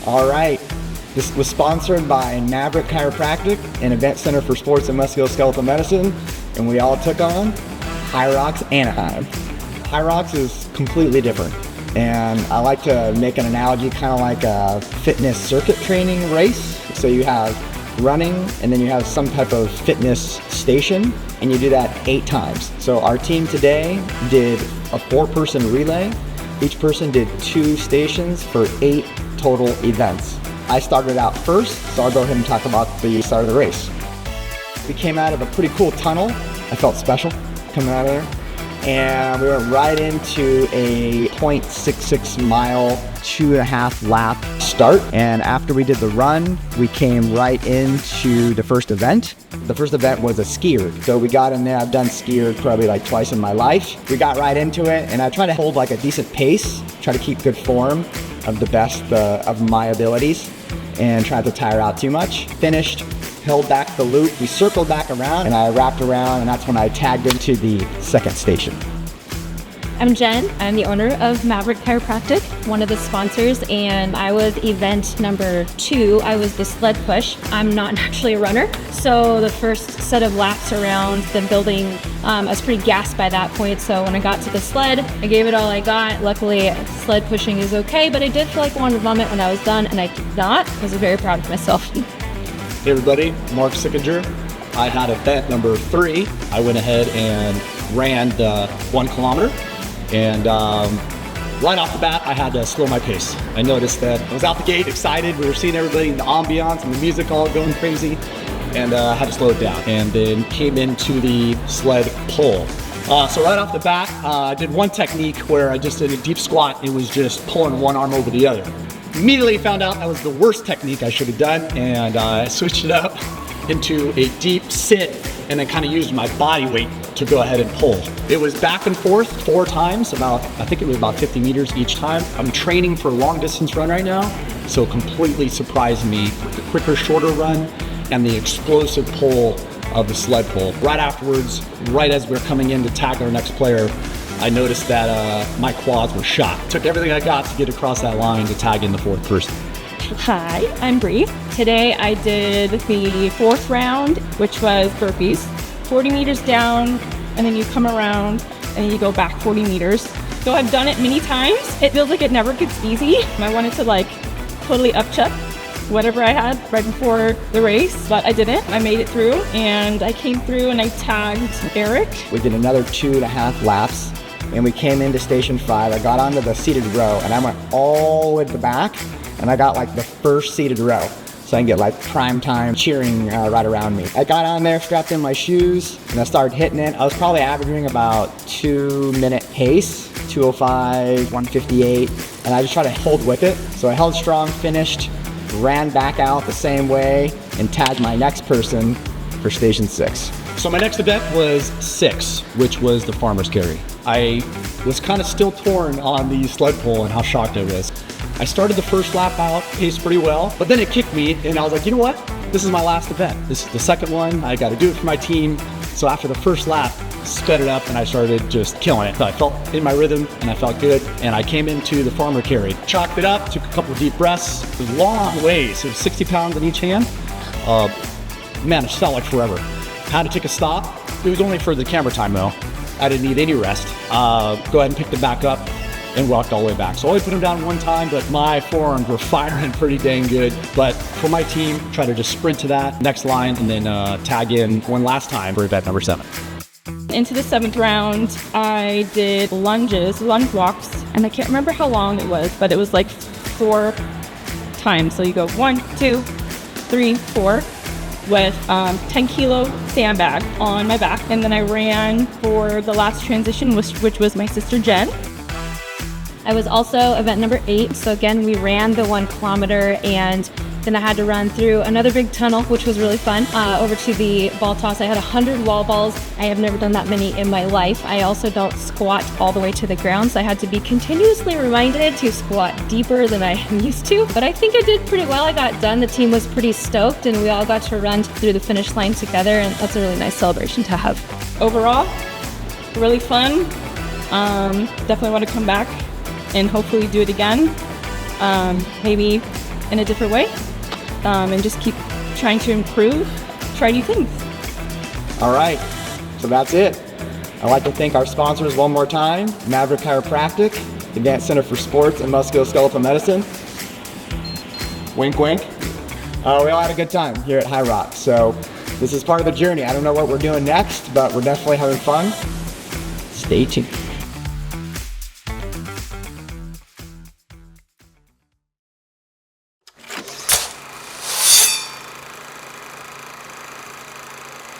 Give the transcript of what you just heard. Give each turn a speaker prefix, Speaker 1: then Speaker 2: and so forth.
Speaker 1: All right. This was sponsored by Maverick Chiropractic, an event center for sports and musculoskeletal medicine, and we all took on HYROX Anaheim. HYROX is completely different, and I like to make an analogy kind of like a fitness circuit training race. So you have running, and then you have some type of fitness station, and you do that 8 times. So our team today did a 4-person relay. Each person did 2 stations for 8 total events. I started out first, so I'll go ahead and talk about the start of the race. We came out of a pretty cool tunnel. I felt special coming out of there. And we went right into a 0.66 mile, 2.5 lap start. And after we did the run, we came right into the first event. The first event was a skier. So we got in there. I've done skier probably like twice in my life. We got right into it, and I try to hold like a decent pace, try to keep good form of the best of my abilities, and try not to tire out too much. Finished, held back the loop, we circled back around, and I wrapped around, and that's when I tagged into the second station.
Speaker 2: I'm Jen. I'm the owner of Maverick Chiropractic, one of the sponsors, and I was event number 2. I was the sled push. I'm not actually a runner, so the first set of laps around the building, I was pretty gassed by that point, so when I got to the sled, I gave it all I got. Luckily, sled pushing is okay, but I did feel like I wanted to vomit when I was done, and I did not. I was very proud of myself.
Speaker 3: Hey everybody, Mark Sickinger. I had event number 3. I went ahead and ran the 1 kilometer. And right off the bat, I had to slow my pace. I noticed that I was out the gate excited. We were seeing everybody in the ambiance and the music all going crazy, and I had to slow it down. And then came into the sled pull. So right off the bat, I did one technique where I just did a deep squat. It was just pulling one arm over the other. Immediately found out that was the worst technique I should have done, and I switched it up into a deep sit, and then kind of used my body weight to go ahead and pull. It was back and forth 4 times, I think it was about 50 meters each time. I'm training for a long distance run right now, so it completely surprised me with the quicker, shorter run and the explosive pull of the sled pull. Right afterwards, right as we're coming in to tag our next player, I noticed that my quads were shot. Took everything I got to get across that line to tag in the 4th person.
Speaker 2: Hi, I'm Brea. Today I did the 4th round, which was burpees. 40 meters down, and then you come around, and then you go back 40 meters. So I've done it many times. It feels like it never gets easy. I wanted to like totally upchuck whatever I had right before the race, but I didn't. I made it through, and I came through and I tagged Eric.
Speaker 1: We did another 2.5 laps, and we came into station 5. I got onto the seated row, and I went all the way to the back, and I got like the first seated row, so I can get like prime time cheering right around me. I got on there, strapped in my shoes, and I started hitting it. I was probably averaging about 2-minute pace, 2:05, 1:58, and I just tried to hold with it. So I held strong, finished, ran back out the same way, and tagged my next person for station 6.
Speaker 3: So my next event was 6, which was the farmer's carry. I was kind of still torn on the sled pull and how shocked I was. I started the first lap out, paced pretty well, but then it kicked me, and I was like, you know what? This is my last event. This is the second one. I got to do it for my team. So after the first lap, sped it up, and I started just killing it. I felt in my rhythm, and I felt good, and I came into the farmer carry. Chalked it up, took a couple of deep breaths. It was long ways. It was 60 pounds in each hand. Man, it felt like forever. Had to take a stop. It was only for the camera time, though. I didn't need any rest. Go ahead and pick them back up and walked all the way back. So I only put them down one time, but my forearms were firing pretty dang good. But for my team, try to just sprint to that next line and then tag in one last time for event number 7.
Speaker 2: Into the 7th round, I did lunge walks, and I can't remember how long it was, but it was like 4 times. So you go 1, 2, 3, 4 with 10 kilo sandbag on my back. And then I ran for the last transition, which was my sister Jen. I was also event number 8. So again, we ran the 1 kilometer, and then I had to run through another big tunnel, which was really fun, over to the ball toss. I had 100 wall balls. I have never done that many in my life. I also don't squat all the way to the ground, so I had to be continuously reminded to squat deeper than I am used to. But I think I did pretty well. I got done. The team was pretty stoked, and we all got to run through the finish line together, and that's a really nice celebration to have. Overall, really fun. Definitely want to come back and hopefully do it again. Maybe in a different way, and just keep trying to improve, try new things.
Speaker 1: All right, so that's it. I'd like to thank our sponsors one more time, Maverick Chiropractic, Advanced Center for Sports and Musculoskeletal Medicine. Wink, wink. We all had a good time here at HYROX, so this is part of the journey. I don't know what we're doing next, but we're definitely having fun. Stay tuned.